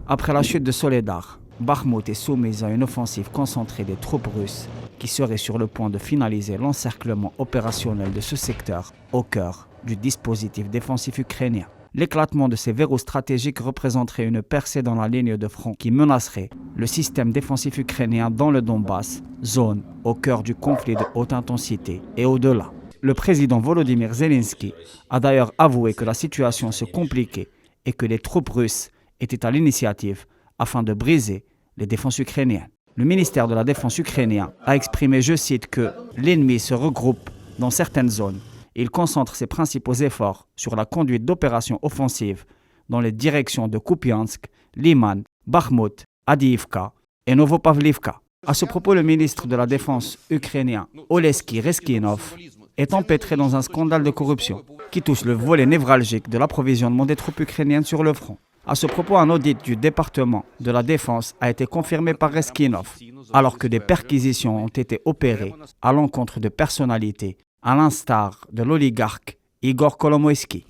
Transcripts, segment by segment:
Après la chute de Soledar, Bakhmout est soumise à une offensive concentrée des troupes russes qui serait sur le point de finaliser l'encerclement opérationnel de ce secteur au cœur du dispositif défensif ukrainien. L'éclatement de ces verrous stratégiques représenterait une percée dans la ligne de front qui menacerait le système défensif ukrainien dans le Donbass, zone au cœur du conflit de haute intensité et au-delà. Le président Volodymyr Zelensky a d'ailleurs avoué que la situation se compliquait et que les troupes russes étaient à l'initiative afin de briser les défenses ukrainiennes. Le ministère de la Défense ukrainien a exprimé, je cite, que l'ennemi se regroupe dans certaines zones. Il concentre ses principaux efforts sur la conduite d'opérations offensives dans les directions de Kupiansk, Liman, Bakhmout, Avdiivka et Novopavlivka. À ce propos, le ministre de la Défense ukrainien, Oleksiy Rezkinov, est empêtré dans un scandale de corruption qui touche le volet névralgique de l'approvisionnement des troupes ukrainiennes sur le front. À ce propos, un audit du département de la Défense a été confirmé par Rezkinov, alors que des perquisitions ont été opérées à l'encontre de personnalités, à l'instar de l'oligarque Igor Kolomoïski.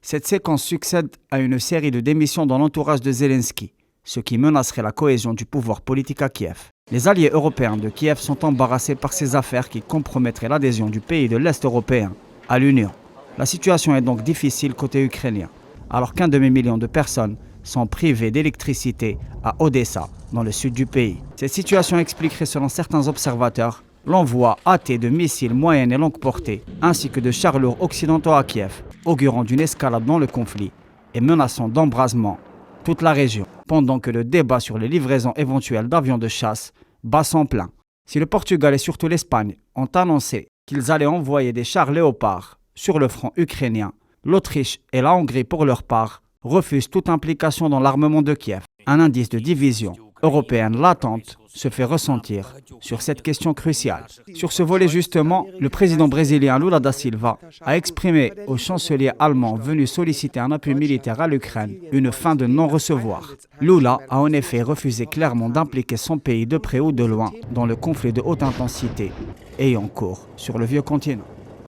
Cette séquence succède à une série de démissions dans l'entourage de Zelensky, ce qui menacerait la cohésion du pouvoir politique à Kiev. Les alliés européens de Kiev sont embarrassés par ces affaires qui compromettraient l'adhésion du pays de l'Est européen à l'Union. La situation est donc difficile côté ukrainien, alors qu'un demi-million de personnes sont privées d'électricité à Odessa, dans le sud du pays. Cette situation expliquerait, selon certains observateurs, l'envoi hâté de missiles moyenne et longue portée, ainsi que de chars lourds occidentaux à Kiev, augurant d'une escalade dans le conflit et menaçant d'embrasement toute la région, pendant que le débat sur les livraisons éventuelles d'avions de chasse bat son plein. Si le Portugal et surtout l'Espagne ont annoncé qu'ils allaient envoyer des chars léopards sur le front ukrainien, l'Autriche et la Hongrie, pour leur part, refusent toute implication dans l'armement de Kiev. Un indice de division européenne latente se fait ressentir sur cette question cruciale. Sur ce volet justement, le président brésilien Lula da Silva a exprimé au chancelier allemand venu solliciter un appui militaire à l'Ukraine une fin de non-recevoir. Lula a en effet refusé clairement d'impliquer son pays de près ou de loin dans le conflit de haute intensité ayant cours sur le vieux continent.